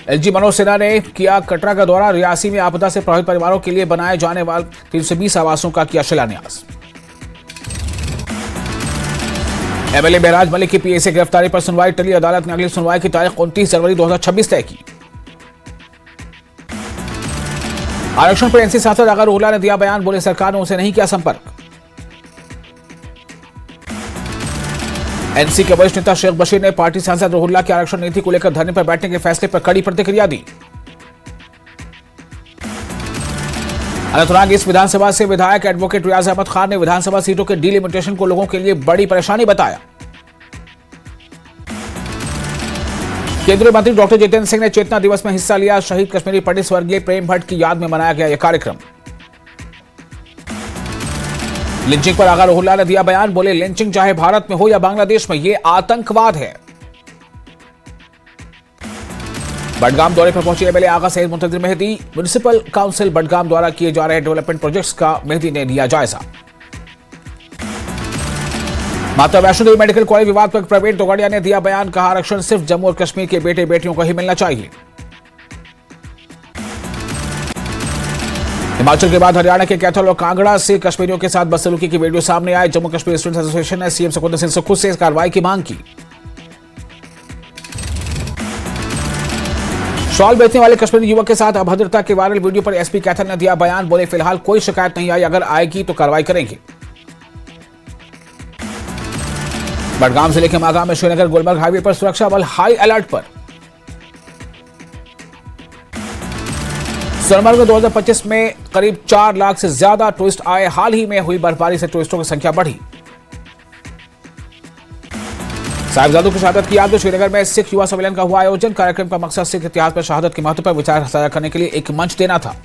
LG Manoj Sinha ने किया कटरा का दौरा। रियासी में आपदा से प्रभावित परिवारों के लिए बनाए जाने वाले 320 आवासों का किया शिलान्यास। एमएलए महराज मलिक की पीए से गिरफ्तारी पर सुनवाई टली। अदालत ने अगली सुनवाई की तारीख 29 जनवरी 2026 तय की। आरक्षण पर एनसी सांसद अगर रोहला ने दिया बयान, बोले सरकार ने उसे नहीं किया संपर्क। एनसी के वरिष्ठ नेता शेख बशीर ने पार्टी सांसद रोहला की आरक्षण नीति को लेकर धरने पर बैठने के फैसले पर कड़ी प्रतिक्रिया दी। अनंतनाग ईस्ट विधानसभा से विधायक एडवोकेट रियाज अहमद खान ने विधानसभा सीटों के डिलिमिटेशन को लोगों के लिए बड़ी परेशानी बताया। केंद्रीय मंत्री डॉक्टर जितेंद्र सिंह ने चेतना दिवस में हिस्सा लिया। शहीद कश्मीरी पंडित स्वर्गीय प्रेम भट्ट की याद में मनाया गया यह कार्यक्रम। लिंचिंग पर आगा रोहल्ला ने दिया बयान, बोले लिंचिंग चाहे भारत में हो या बांग्लादेश में, यह आतंकवाद है। बडगाम दौरे पर पहुंचे एमएलए आगा सैयद मुंतजिर मेहदी। म्युनिसिपल काउंसिल बडगाम द्वारा किए जा रहे डेवलपमेंट प्रोजेक्ट्स का मेहदी ने लिया जायजा। माता वैष्णो देवी मेडिकल कॉलेज विवाद पर प्रवीण तोगड़िया ने दिया बयान, कहा आरक्षण सिर्फ जम्मू और कश्मीर के बेटे बेटियों को ही मिलना चाहिए। हिमाचल के बाद हरियाणा के कैथल और कांगड़ा से कश्मीरियों के साथ बदसलूकी की वीडियो सामने आए। जम्मू कश्मीर स्टूडेंट्स एसोसिएशन ने सीएम सुखविंदर सिंह सुक्खू से कार्रवाई की मांग की। शॉल बेचने वाले कश्मीरी युवक के साथ अभद्रता के वायरल वीडियो पर एसपी कैथल ने दिया बयान, बोले फिलहाल कोई शिकायत नहीं आई, अगर आएगी तो कार्रवाई करेंगे। बडगाम जिले के मागाम में श्रीनगर गुलमर्ग हाईवे पर सुरक्षा बल हाई अलर्ट पर। सोनमर्ग में 2025 में करीब 4 लाख से ज्यादा टूरिस्ट आए। हाल ही में हुई बर्फबारी से टूरिस्टों की संख्या बढ़ी। साहिबजादों की शहादत की याद में श्रीनगर में सिख युवा सम्मेलन का हुआ आयोजन। कार्यक्रम का मकसद सिख इतिहास पर शहादत के महत्व पर विचार साझा करने के लिए एक मंच देना था।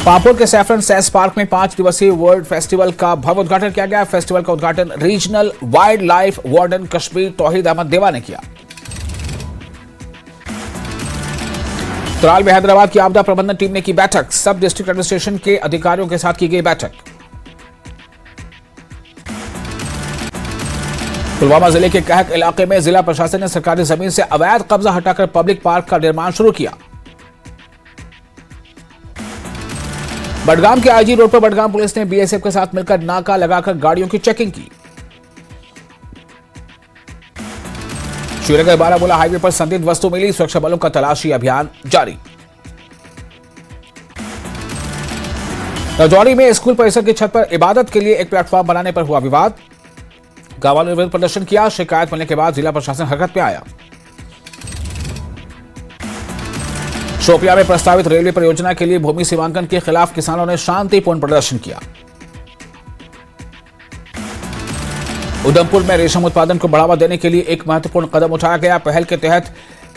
पापुर के सैफरन सेस पार्क में 5 दिवसीय वर्ल्ड फेस्टिवल का भव्य उद्घाटन किया गया। फेस्टिवल का उद्घाटन regional wildlife warden Kashmir Tauheed Ahmad देवा ने किया। त्राल में हैदराबाद की आपदा प्रबंधन टीम ने की बैठक। सब डिस्ट्रिक्ट एडमिनिस्ट्रेशन के अधिकारियों के साथ की गई बैठक। पुलवामा जिले के कहक इलाके में जिला प्रशासन ने सरकारी जमीन से अवैध कब्जा हटाकर पब्लिक पार्क का निर्माण शुरू किया। बडगाम के आईजी रोड पर बडगाम पुलिस ने बीएसएफ के साथ मिलकर नाका लगाकर गाड़ियों की चेकिंग की। श्रीनगर बारामूला हाईवे पर संदिग्ध वस्तु मिली। सुरक्षा बलों का तलाशी अभियान जारी। राजौरी में स्कूल परिसर की छत पर इबादत के लिए एक प्लेटफॉर्म बनाने पर हुआ विवाद। गांव वालों ने विरोध प्रदर्शन किया। शिकायत मिलने के बाद जिला प्रशासन हरकत में आया। शोपियां में प्रस्तावित रेलवे परियोजना के लिए भूमि सीमांकन के खिलाफ किसानों ने शांतिपूर्ण प्रदर्शन किया। उधमपुर में रेशम उत्पादन को बढ़ावा देने के लिए एक महत्वपूर्ण कदम उठाया गया। पहल के तहत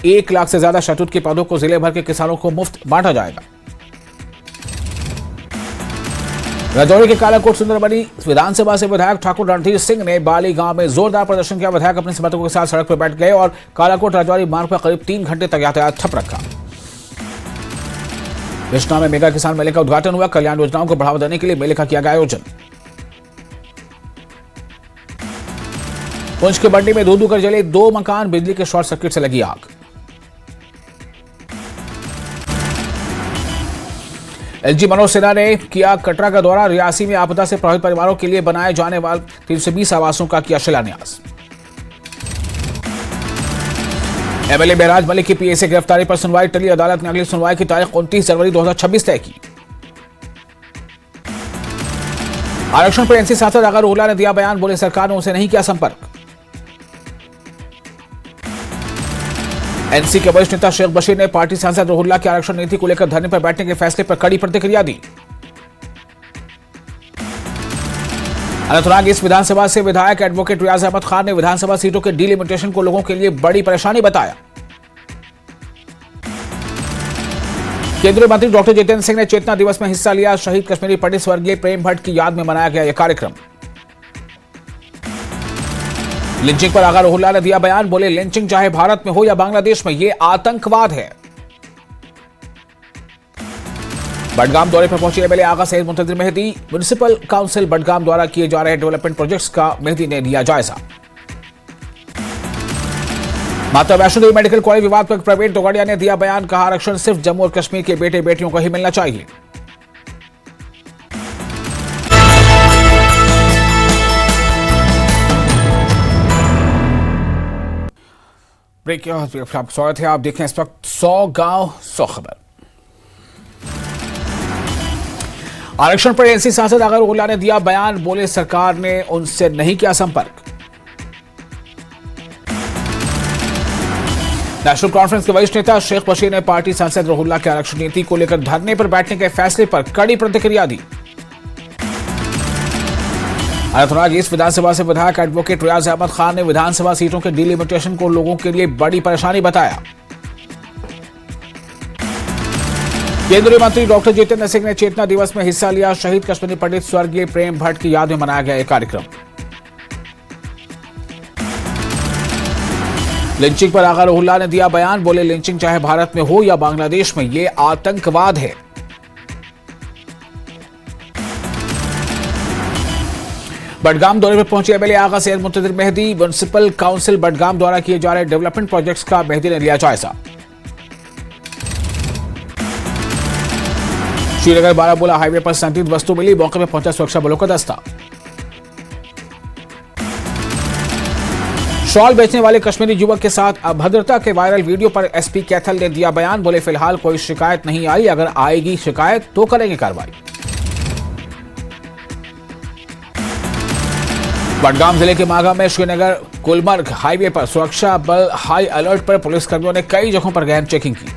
1 लाख से ज्यादा शहतूत के पौधों को जिले भर के किसानों को मुफ्त बांटा जाएगा। राजौरी के कालाकोट सुंदरबनी विधानसभा से विधायक ठाकुर रणधीर सिंह ने बाली गांव में जोरदार प्रदर्शन किया। विधायक अपने समर्थकों के साथ सड़क पर बैठ गए और कालाकोट राजौरी मार्ग पर करीब 3 घंटे तक यातायात ठप रखा। विष्णा में मेगा किसान मेले का उद्घाटन हुआ। कल्याण योजनाओं को बढ़ावा देने के लिए मेले का किया गया आयोजन। पुंछ के बंडी में धू-धू कर जले 2 मकान। बिजली के शॉर्ट सर्किट से लगी आग। एलजी मनोज सिन्हा ने किया कटरा का दौरा। रियासी में आपदा से प्रभावित परिवारों के लिए बनाए जाने वाले 320 आवासों का किया शिलान्यास। एमएलए महराज मलिक की पीए से गिरफ्तारी पर सुनवाई टली। अदालत ने अगली सुनवाई की तारीख 29 जनवरी 2026 तय की। आरक्षण पर एनसी सांसद अगर रोहल्ला ने दिया बयान, बोले सरकार ने उसे नहीं किया संपर्क। एनसी के वरिष्ठ नेता शेख बशीर ने पार्टी सांसद रोहल्ला की आरक्षण नीति को लेकर धरने पर बैठने के फैसले पर कड़ी प्रतिक्रिया दी। अनंतनाग ईस्ट विधानसभा से विधायक एडवोकेट रियाज अहमद खान ने विधानसभा सीटों के डिलिमिटेशन को लोगों के लिए बड़ी परेशानी बताया। केंद्रीय मंत्री डॉक्टर जितेंद्र सिंह ने चेतना दिवस में हिस्सा लिया। शहीद कश्मीरी पंडित स्वर्गीय प्रेम भट्ट की याद में मनाया गया यह कार्यक्रम। लिंचिंग पर आगा रोहल्ला ने दिया बयान, बोले लिंचिंग चाहे भारत में हो या बांग्लादेश में, यह आतंकवाद है। बडगाम दौरे पर पहुंचे एमएलए आगा सैयद मुंतजिर मेहदी। म्युनिसिपल काउंसिल बडगाम द्वारा किए जा रहे डेवलपमेंट प्रोजेक्ट्स का मेहदी ने लिया जायजा। माता वैष्णो देवी मेडिकल कॉलेज विवाद पर प्रवीण तोगड़िया ने दिया बयान, कहा आरक्षण सिर्फ जम्मू और कश्मीर के बेटे बेटियों को ही मिलना चाहिए। ब्रेक के बाद स्वागत है, आप देखें इस वक्त 100 गांव 100 खबर। आरक्षण पर एनसी सांसद अगर उल्ला ने दिया बयान, बोले सरकार ने उनसे नहीं किया संपर्क। नेशनल कॉन्फ्रेंस के वरिष्ठ नेता शेख बशीर ने पार्टी सांसद रहुल्ला के आरक्षण नीति को लेकर धरने पर बैठने के फैसले पर कड़ी प्रतिक्रिया दी। अनंतनाग ईस्ट विधानसभा से विधायक एडवोकेट रियाज अहमद खान ने विधानसभा सीटों के डिलिमिटेशन को लोगों के लिए बड़ी परेशानी बताया। केंद्रीय मंत्री डॉक्टर जितेंद्र सिंह ने चेतना दिवस में हिस्सा लिया। शहीद कश्मीरी पंडित स्वर्गीय प्रेम भट्ट की याद में मनाया गया यह कार्यक्रम। लिंचिंग पर आगा रहुल्ला ने दिया बयान, बोले लिंचिंग चाहे भारत में हो या बांग्लादेश में, ये आतंकवाद है। बडगाम दौरे पर पहुंचे एमएलए आगा सैयद मुंतजिर मेहदी। म्युनिसिपल काउंसिल बडगाम द्वारा किए जा रहे डेवलपमेंट प्रोजेक्ट्स का मेहदी ने लिया जायजा। श्रीनगर बारामूला हाईवे पर संदिग्ध वस्तु मिली, मौके पर पहुंचा सुरक्षा बलों का दस्ता। शॉल बेचने वाले कश्मीरी युवक के साथ अभद्रता के वायरल वीडियो पर एसपी कैथल ने दिया बयान, बोले फिलहाल कोई शिकायत नहीं आई, अगर आएगी शिकायत तो करेंगे कार्रवाई। बडगाम जिले के मागा में श्रीनगर गुलमर्ग हाईवे पर सुरक्षा बल हाई अलर्ट पर, पुलिसकर्मियों ने कई जगहों पर गहन चेकिंग की।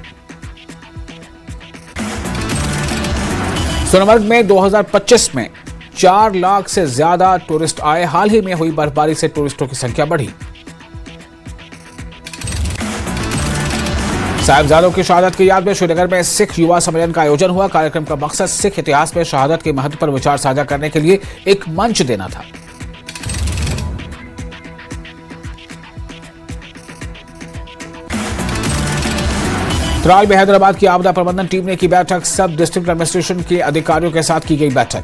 सोनमर्ग में 2025 में 4 लाख से ज्यादा टूरिस्ट आए। हाल ही में हुई बर्फबारी से टूरिस्टों की संख्या बढ़ी। साहिबजादों की शहादत की याद में श्रीनगर में सिख युवा सम्मेलन का आयोजन हुआ। कार्यक्रम का मकसद सिख इतिहास में शहादत के महत्व पर विचार साझा करने के लिए एक मंच देना था। त्राल में हैदराबाद की आपदा प्रबंधन टीम ने की बैठक। सब डिस्ट्रिक्ट एडमिनिस्ट्रेशन के अधिकारियों के साथ की गई बैठक।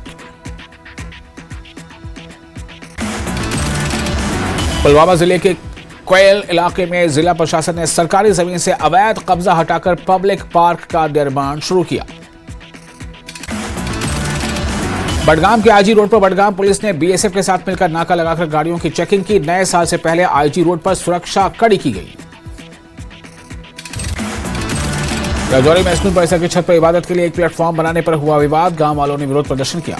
पुलवामा जिले के कोयल इलाके में जिला प्रशासन ने सरकारी जमीन से अवैध कब्जा हटाकर पब्लिक पार्क का निर्माण शुरू किया। बडगाम के आईजी रोड पर बडगाम पुलिस ने बीएसएफ के साथ मिलकर नाका लगाकर गाड़ियों की चेकिंग की। नए साल से पहले आईजी रोड पर सुरक्षा कड़ी की गई। राजौरी में स्कूल परिसर की छत पर इबादत के लिए एक प्लेटफॉर्म बनाने पर हुआ विवाद। गांव वालों ने विरोध प्रदर्शन किया।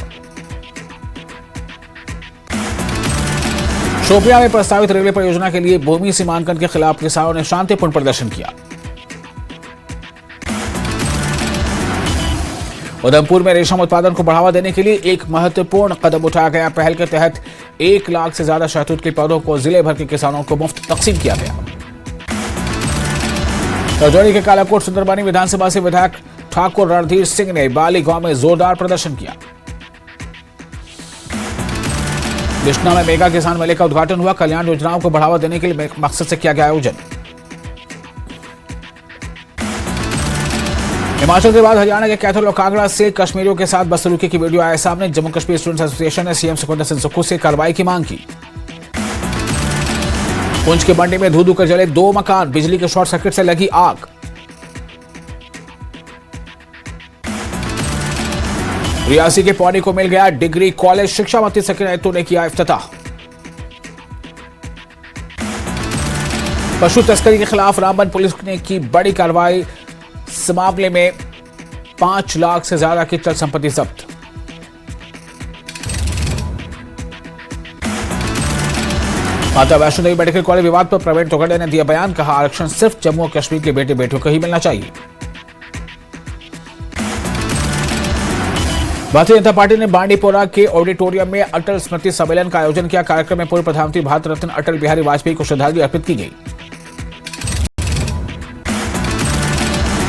शोपियां में प्रस्तावित रेलवे परियोजना के लिए भूमि सीमांकन के खिलाफ किसानों ने शांतिपूर्ण प्रदर्शन किया। उधमपुर में रेशम उत्पादन को बढ़ावा देने के लिए एक महत्वपूर्ण कदम उठाया गया। पहल के तहत 1 लाख से ज्यादा शहतूत के पौधों को जिले भर के किसानों को मुफ्त तकसीम किया गया। राजौरी के कालाकोट सुंदरबानी विधानसभा से विधायक ठाकुर रणधीर सिंह ने बाली गांव में जोरदार प्रदर्शन किया। बिश्ना में मेगा किसान मेले का उद्घाटन हुआ। कल्याण योजनाओं को बढ़ावा देने के लिए मकसद से किया गया आयोजन। हिमाचल के बाद हरियाणा के कैथल और कांगड़ा से कश्मीरियों के साथ बदसलूकी की वीडियो आया सामने। जम्मू कश्मीर स्टूडेंट्स एसोसिएशन ने सीएम सुखविंदर सिंह सुक्खू से कार्रवाई की मांग की। पुंछ के मंडी में धू-धू कर जले 2 मकान, बिजली के शॉर्ट सर्किट से लगी आग। रियासी के पौनी को मिल गया डिग्री कॉलेज। शिक्षा मंत्री सकीना अय्यूब ने किया इफ्तिताह। पशु तस्करी के खिलाफ रामबन पुलिस ने की बड़ी कार्रवाई। इस मामले में 5 लाख से ज्यादा की चल संपत्ति जब्त। माता वैष्णो देवी मेडिकल कॉलेज विवाद पर प्रवीण तोगड़िया ने दिया बयान, कहा आरक्षण सिर्फ जम्मू और कश्मीर के बेटे बेटियों को ही मिलना चाहिए। भारतीय जनता पार्टी ने बांडीपोरा के ऑडिटोरियम में अटल स्मृति सम्मेलन का आयोजन किया। कार्यक्रम में पूर्व प्रधानमंत्री भारत रत्न अटल बिहारी वाजपेयी को श्रद्धांजलि अर्पित की गई।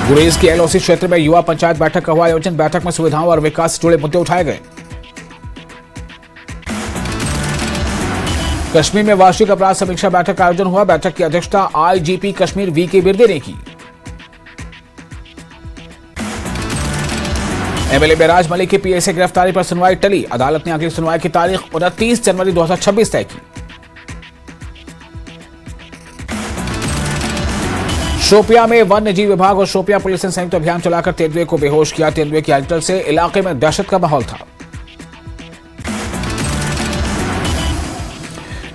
गुरेज के एलओसी क्षेत्र में युवा पंचायत बैठक का हुआ आयोजन। बैठक में सुविधाओं और विकास से जुड़े मुद्दे उठाए गए। कश्मीर में वार्षिक अपराध समीक्षा बैठक का आयोजन हुआ। बैठक की अध्यक्षता आईजीपी कश्मीर वीके बिरदे ने की। एमएलए बेराज मलिक की पीए से गिरफ्तारी पर सुनवाई टली। अदालत ने अगली सुनवाई की तारीख 29 जनवरी 2026 तय की। शोपियां में वन्य जीव विभाग और शोपियां पुलिस ने संयुक्त अभियान चलाकर तेंदुए को बेहोश किया। तेंदुए की हलचल से इलाके में दहशत का माहौल था।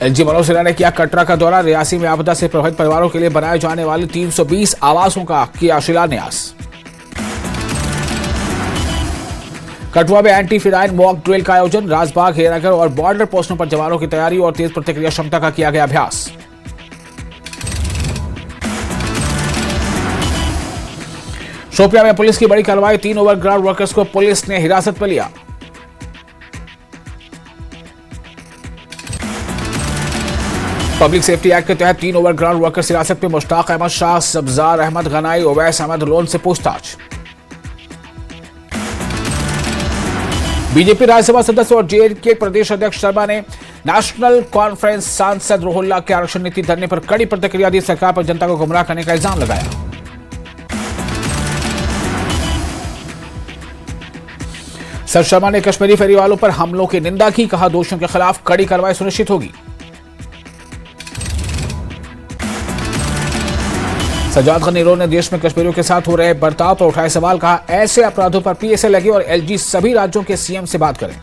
एलजी मनोज सिन्हा ने किया कटरा का दौरा। रियासी में आपदा से प्रभावित परिवारों के लिए बनाए जाने वाले 320 आवासों का किया शिलान्यास। कठुआ में एंटी फिराइन मॉक ड्रिल का आयोजन। राजबाग, हीरानगर और बॉर्डर पोस्टों पर जवानों की तैयारी और तेज प्रतिक्रिया क्षमता का किया गया अभ्यास। शोपियां में पुलिस की बड़ी कार्रवाई। 3 ओवरग्राउंड वर्कर्स को पुलिस ने हिरासत में लिया। पब्लिक सेफ्टी एक्ट के तहत 3 ओवरग्राउंड वर्कर्स हिरासत में। मुश्ताक अहमद शाह, सब्जार अहमद गनाई, ओवैस अहमद लोन से पूछताछ। बीजेपी राज्यसभा सदस्य और जेडीके प्रदेश अध्यक्ष शर्मा ने नेशनल कॉन्फ्रेंस सांसद रोहिल्ला के आरक्षण नीति धरने पर कड़ी प्रतिक्रिया दी। सरकार पर जनता को गुमराह करने का इल्जाम लगाया। सर शर्मा ने कश्मीरी फेरी वालों पर हमलों की निंदा की। कहा, दोषियों के खिलाफ कड़ी कार्रवाई सुनिश्चित होगी। सजाद गनीरो ने देश में कश्मीरियों के साथ हो रहे बर्ताव पर उठाए सवाल। कहा, ऐसे अपराधों पर पीएसए लगे और एलजी सभी राज्यों के सीएम से बात करें।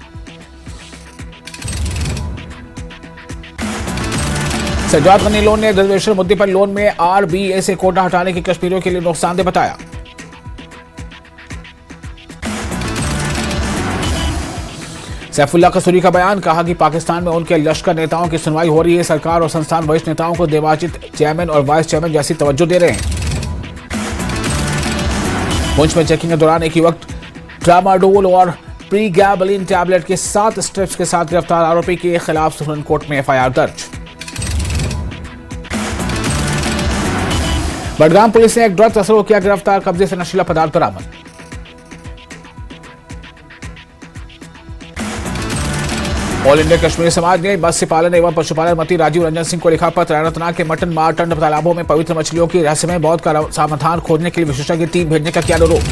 सजाद गनीरो ने रिजर्वेशन मुद्दे पर लोन में आरबीए से कोटा हटाने की कश्मीरियों के लिए नुकसानदेह बताया। सैफुल्लाह कसूरी का बयान। कहा कि पाकिस्तान में उनके लश्कर नेताओं की सुनवाई हो रही है। सरकार और संस्थान वरिष्ठ नेताओं को निर्वाचित चेयरमैन और वाइस चेयरमैन जैसी तवज्जो दे रहे हैं। पुंछ में चेकिंग के दौरान एक युवक ट्रामाडोल और प्रीगैबलिन टैबलेट के 7 स्ट्रिप्स के साथ गिरफ्तार। आरोपी के खिलाफ सुप्रीम कोर्ट में एफआईआर दर्ज। बडगाम पुलिस ने एक ड्रग तस्कर को किया गिरफ्तार। कब्जे से नशीला पदार्थ बरामद। ऑल इंडिया कश्मीरी समाज ने मत्स्य पालन एवं पशुपालन मंत्री राजीव रंजन सिंह को लिखा पत्र। अनंतनाग के मटन मारटंड तालाबों में पवित्र मछलियों की रहस्यमय मौत का समाधान खोजने के लिए विशेषज्ञ टीम भेजने का किया अनुरोध।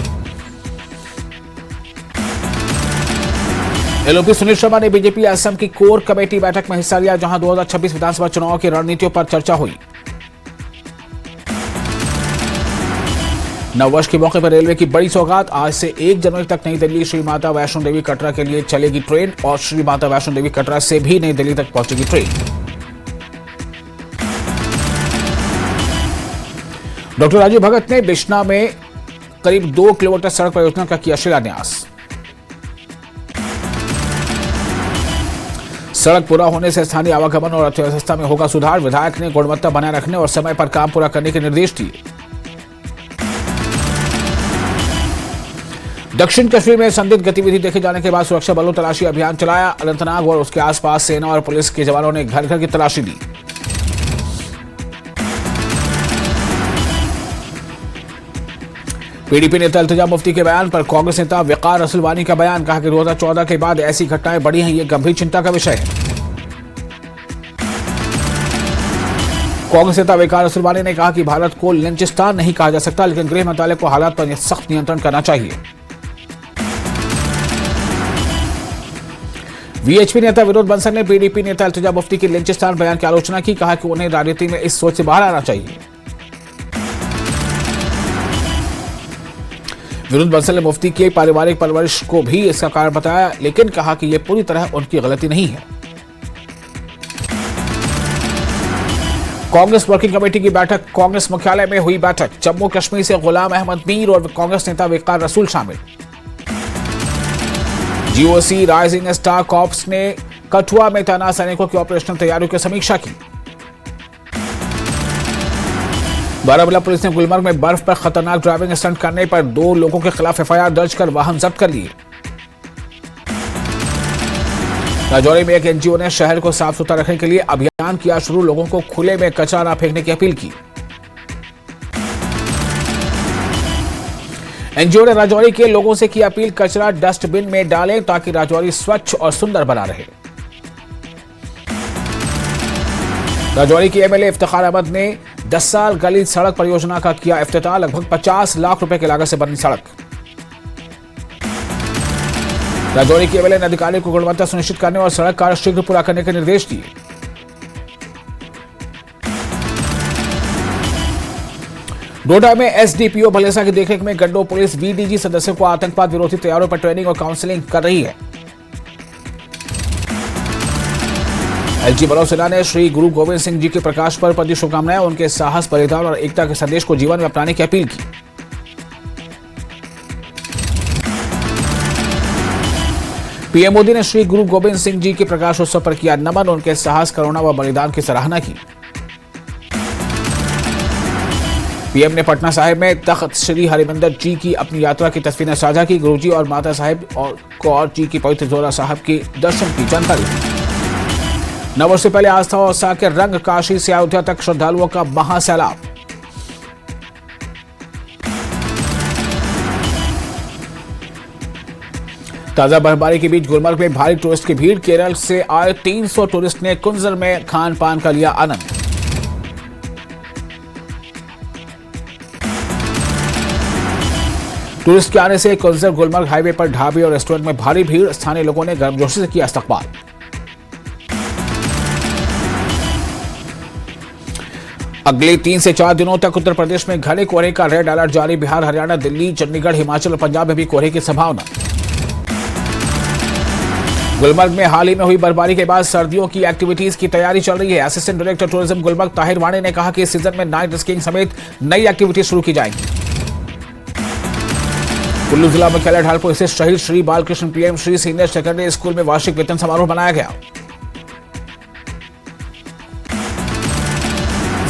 एलओपी सुनील शर्मा ने बीजेपी असम की कोर कमेटी बैठक में हिस्सा लिया, जहां 2026 विधानसभा चुनाव की रणनीतियों पर चर्चा हुई। नववर्ष के मौके पर रेलवे की बड़ी सौगात। आज से 1 जनवरी तक नई दिल्ली श्री माता वैष्णो देवी कटरा के लिए चलेगी ट्रेन और श्री माता वैष्णो देवी कटरा से भी नई दिल्ली तक पहुंचेगी ट्रेन। डॉक्टर राजू भगत ने बिश्ना में करीब 2 किलोमीटर सड़क परियोजना का किया शिलान्यास। सड़क पूरा होने से स्थानीय आवागमन और अर्थव्यवस्था में होगा सुधार। विधायक ने गुणवत्ता बनाए रखने और समय पर काम पूरा करने के निर्देश दिए। दक्षिण कश्मीर में संदिग्ध गतिविधि देखे जाने के बाद सुरक्षा बलों तलाशी अभियान चलाया। अनंतनाग और उसके आसपास सेना और पुलिस के जवानों ने घर घर की तलाशी दी। पीडीपी नेता इल्तिजा मुफ्ती के बयान पर कांग्रेस नेता वकार रसूलवानी का बयान। कहा कि 2014 के बाद ऐसी घटनाएं बढ़ी हैं, ये गंभीर चिंता का विषय है। कांग्रेस नेता वकार रसूलवानी ने कहा कि भारत को लिंचिस्तान नहीं कहा जा सकता, लेकिन गृह मंत्रालय को हालात पर सख्त नियंत्रण करना चाहिए। वीएचपी नेता विनोद बंसल ने पीडीपी नेता इल्तिजा मुफ्ती की लिंचिस्तान बयान की आलोचना की। कहा कि उन्हें राजनीति में इस सोच से बाहर आना चाहिए। विनोद बंसल ने मुफ्ती की पारिवारिक परवरिश को भी इसका कारण बताया, लेकिन कहा कि यह पूरी तरह उनकी गलती नहीं है। कांग्रेस वर्किंग कमेटी की बैठक। कांग्रेस मुख्यालय में हुई बैठक। जम्मू कश्मीर से गुलाम अहमद मीर और कांग्रेस नेता वकार रसूल शामिल। जीओसी राइजिंग स्टार कॉर्प्स ने कठुआ में तैनात सैनिकों की ऑपरेशनल तैयारियों की समीक्षा की। बारामूला पुलिस ने गुलमर्ग में बर्फ पर खतरनाक ड्राइविंग स्टंट करने पर 2 लोगों के खिलाफ एफआईआर दर्ज कर वाहन जब्त कर लिए। राजौरी में एक एनजीओ ने शहर को साफ सुथरा रखने के लिए अभियान किया शुरू। लोगों को खुले में कचरा न फेंकने की अपील की। एनजीओ ने राजौरी के लोगों से की अपील, कचरा डस्टबिन में डालें ताकि राजौरी स्वच्छ और सुंदर बना रहे। राजौरी के एमएलए इफ्तिखार अहमद ने 10 साल गली सड़क परियोजना का किया इफ्तिताह। लगभग 50 लाख रुपए की लागत से बनी सड़क। राजौरी के एमएलए ने अधिकारियों को गुणवत्ता सुनिश्चित करने और सड़क कार्य शीघ्र पूरा करने के निर्देश दिए। डोडा में एसडीपीओ भलेसा की देखरेख में गंडो पुलिस वीडीजी सदस्यों को आतंकवाद विरोधी तैयारियों पर ट्रेनिंग और काउंसलिंग कर रही है। एलजी बलौर सेना ने श्री गुरु गोविंद सिंह जी के प्रकाश पर्व पर दी शुभकामनाएं। उनके साहस, बलिदान और एकता के संदेश को जीवन में अपनाने की अपील की। पीएम मोदी ने श्री गुरु गोविंद सिंह जी के प्रकाशोत्सव पर किया नमन। उनके साहस, करुणा व बलिदान की सराहना की। पीएम ने पटना साहिब में तख्त श्री हरिमंदिर जी की अपनी यात्रा की तस्वीरें साझा की। गुरुजी और माता साहिब और कौर जी की पवित्र जोरा साहब के दर्शन की जानकारी दी। नववर्ष से पहले आस्था और उत्साह के रंग, काशी से अयोध्या तक श्रद्धालुओं का महासैलाब। ताजा बर्फबारी के बीच गुलमर्ग में भारी टूरिस्ट की भीड़। केरल से आए 300 टूरिस्ट ने कुंजर में खान पान का लिया आनंद। टूरिस्ट के आने से कुंजर गुलमर्ग हाईवे पर ढाबे और रेस्टोरेंट में भारी भीड़। स्थानीय लोगों ने गर्मजोशी से किया इस्तकबाल। अगले 3 से 4 दिनों तक उत्तर प्रदेश में घने कोहरे का रेड अलर्ट जारी। बिहार, हरियाणा, दिल्ली, चंडीगढ़, हिमाचल और पंजाब में भी कोहरे की संभावना। गुलमर्ग में हाल ही में हुई बर्फबारी के बाद सर्दियों की एक्टिविटीज की तैयारी चल रही है। Assistant director tourism Gulmarg Tahir Wani ने कहा कि इस सीजन में नाइट स्कीइंग समेत नई एक्टिविटीज शुरू की जाएंगी। कुल्लू जिला मुख्यालय ढालपुर स्थित शहीद Shri Balkrishna PM Shri senior secondary school में वार्षिक वेतन समारोह मनाया गया।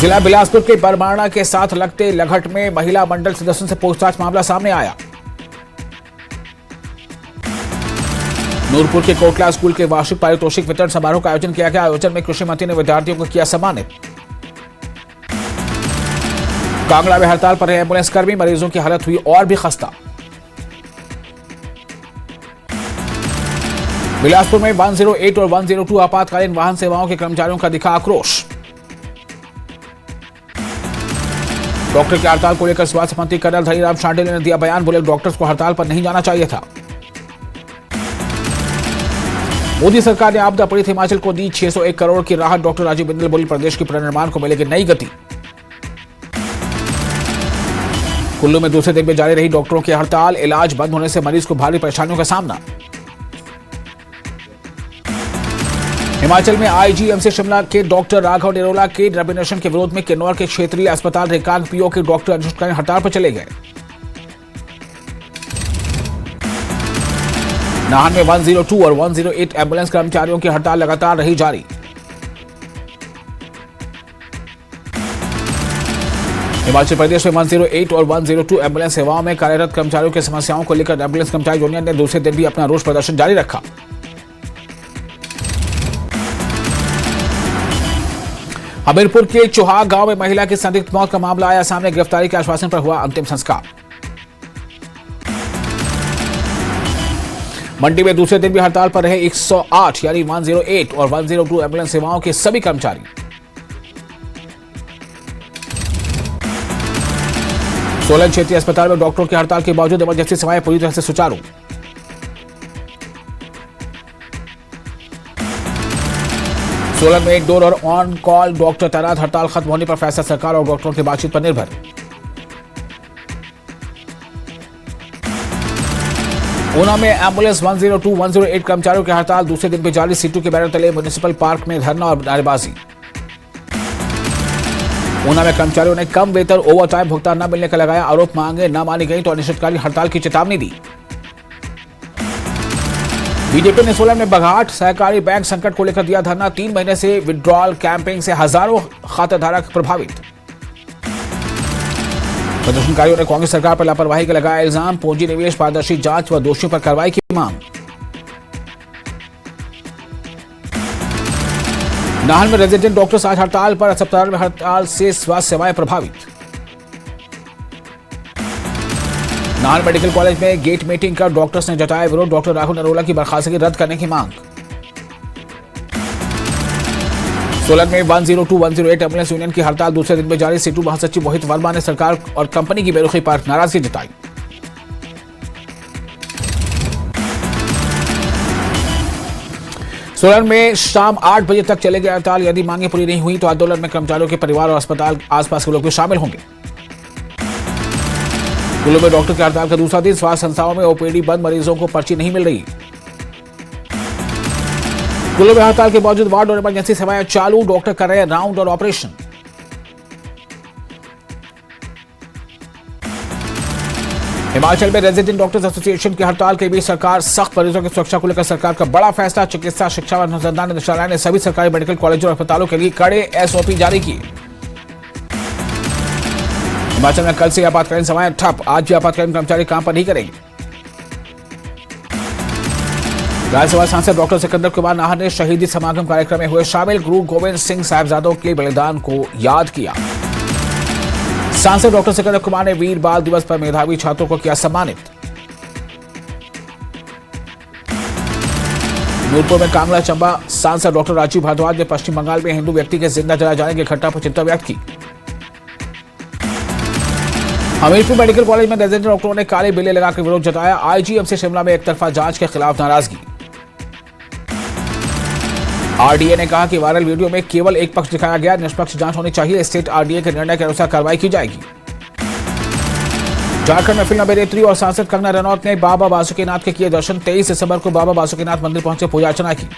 जिला बिलासपुर के बरमाणा के साथ लगते लगहट में महिला मंडल सदस्यों से पूछताछ मामला सामने आया। नूरपुर के कोटला स्कूल के वार्षिक पारितोषिक वितरण समारोह का आयोजन किया गया। आयोजन में कृषि मंत्री ने विद्यार्थियों को किया सम्मानित। कांगड़ा में हड़ताल पर रहे एम्बुलेंस कर्मी, मरीजों की हालत हुई और भी खस्ता। बिलासपुर में 108 और 102 आपातकालीन वाहन सेवाओं के कर्मचारियों का दिखा आक्रोश। डॉक्टर की हड़ताल को लेकर स्वास्थ्य मंत्री कर्नल धनीराम शांडिल्य ने दिया बयान। बोले डॉक्टर्स को हड़ताल पर नहीं जाना चाहिए था। मोदी सरकार ने आपदा पीड़ित हिमाचल को दी 601 करोड़ की राहत। डॉक्टर राजीव बिंदल बोली प्रदेश के पुनर्निर्माण को मिलेगी नई गति। कुल्लू में दूसरे दिन भी जारी रही डॉक्टरों की हड़ताल। इलाज बंद होने से मरीज को भारी परेशानियों का सामना। हिमाचल में आईजीएमसी शिमला के डॉक्टर राघव निरोला के रेजिग्नेशन के विरोध में किन्नौर के क्षेत्रीय अस्पताल रिकांगपिओ के डॉक्टर अनिश्चितकालीन हड़ताल पर चले गए। नाहन में 102 और 108 एम्बुलेंस कर्मचारियों की हड़ताल लगातार रही जारी। हिमाचल प्रदेश में 108 और 102 एम्बुलेंस सेवाओं में कार्यरत कर्मचारियों की समस्याओं को लेकर एम्बुलेंस कर्मचारी यूनियन ने दूसरे दिन भी अपना रोष प्रदर्शन जारी रखा। हमीरपुर के चुहाग गांव में महिला की संदिग्ध मौत का मामला आया सामने। गिरफ्तारी के आश्वासन पर हुआ अंतिम संस्कार। मंडी में दूसरे दिन भी हड़ताल पर रहे 108 यानी 108 और 102 एम्बुलेंस सेवाओं के सभी कर्मचारी। सोलन क्षेत्रीय अस्पताल में डॉक्टरों की हड़ताल के बावजूद इमरजेंसी सेवाएं पूरी तरह से सुचारू। सोलन में एक डोर और ऑन कॉल डॉक्टर तैनात। हड़ताल खत्म होने पर फैसला सरकार और डॉक्टरों की बातचीत पर निर्भर। ऊना में एम्बुलेंस 102, 108 कर्मचारियों की हड़ताल दूसरे दिन भी जारी। सीटू के बैनर तले म्युनिसिपल पार्क में धरना और नारेबाजी। ऊना में कर्मचारियों ने कम वेतन, ओवर टाइम भुगतान न मिलने का लगाया आरोप। मांगे न मानी गई तो अनिश्चितकालीन हड़ताल की चेतावनी दी। बीजेपी ने सोलन में बघाट सहकारी बैंक संकट को लेकर दिया धरना। 3 महीने से विड्रॉल कैंपिंग से हजारों खाताधारक प्रभावित। प्रदर्शनकारियों ने कांग्रेस सरकार पर लापरवाही का लगाया इल्जाम। पूंजी निवेश, पारदर्शी जांच व दोषियों पर कार्रवाई की मांग। नाहन में रेजिडेंट डॉक्टर्स आज हड़ताल पर। अस्पताल में हड़ताल से स्वास्थ्य सेवाएं प्रभावित। नाहन मेडिकल कॉलेज में गेट मीटिंग कर डॉक्टर्स ने जताया विरोध। डॉक्टर राघव नरोला की बर्खास्तगी रद्द करने की मांग। सोलन में 102, 108 एम्बुलेंस यूनियन की हड़ताल दूसरे दिन में जारी। सीटू महासचिव मोहित वर्मा ने सरकार और कंपनी की बेरुखी पर नाराजगी जताई। सोलन में शाम 8 बजे तक चलेगी हड़ताल। यदि मांगे पूरी नहीं हुई तो आंदोलन में कर्मचारियों के परिवार और अस्पताल आसपास के लोग भी शामिल होंगे। कुल्लू में डॉक्टर की हड़ताल का दूसरा दिन, स्वास्थ्य संस्थाओं में ओपीडी बंद, मरीजों को पर्ची नहीं मिल रही। कुल्लू में हड़ताल के बावजूद वार्ड और इमरजेंसी सेवाएं चालू, डॉक्टर कर रहे हैं राउंड और ऑपरेशन। हिमाचल में रेजिडेंट डॉक्टर्स एसोसिएशन की हड़ताल के बीच सरकार सख्त, मरीजों की सुरक्षा को लेकर सरकार का बड़ा फैसला। चिकित्सा शिक्षा व अनुसंधान निदेशालय ने सभी सरकारी मेडिकल कॉलेजों और अस्पतालों के लिए कड़े एसओपी जारी किए। हिमाचल में कल से आपातकालीन सेवाएं ठप, आज भी आपातकालीन कर्मचारी काम पर नहीं करेंगे। राज्यसभा सांसद डॉक्टर सिकंदर कुमार नाहर ने शहीदी समागम कार्यक्रम में हुए शामिल, गुरु गोविंद सिंह साहिबजादों के बलिदान को याद किया। सांसद डॉक्टर सिकंदर कुमार ने वीर बाल दिवस पर मेधावी छात्रों को किया सम्मानित। नूरपुर में कांगड़ा चंबा सांसद डॉक्टर राजीव भारद्वाज ने पश्चिम बंगाल में हिंदू व्यक्ति के जिंदा जलाए जाने की घटना पर चिंता व्यक्त की। हमीरपुर मेडिकल कॉलेज में रेजिडेंट डॉक्टरों ने काले बिल्ले लगाकर विरोध जताया। आईजीएम से शिमला में एक तरफा जांच के खिलाफ नाराजगी। आरडीए ने कहा कि वायरल वीडियो में केवल एक पक्ष दिखाया गया, निष्पक्ष जांच होनी चाहिए। स्टेट आरडीए के निर्णय के अनुसार कार्रवाई की जाएगी। झारखंड में फिल्म अभिनेत्री और सांसद कंगना रनौत ने बाबा बासुकीनाथ के किए दर्शन। 23 दिसंबर को बाबा बासुकीनाथ मंदिर पहुंचे पूजा अर्चना की।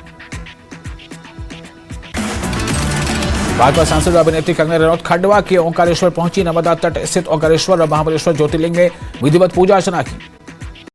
भाजपा सांसद और अभिनेत्री कंगना रनौत खंडवा के ओंकारेश्वर पहुंची। नर्मदा तट स्थित ओंकारेश्वर और महाबलेश्वर ज्योतिर्लिंग में विधिवत पूजा अर्चना की।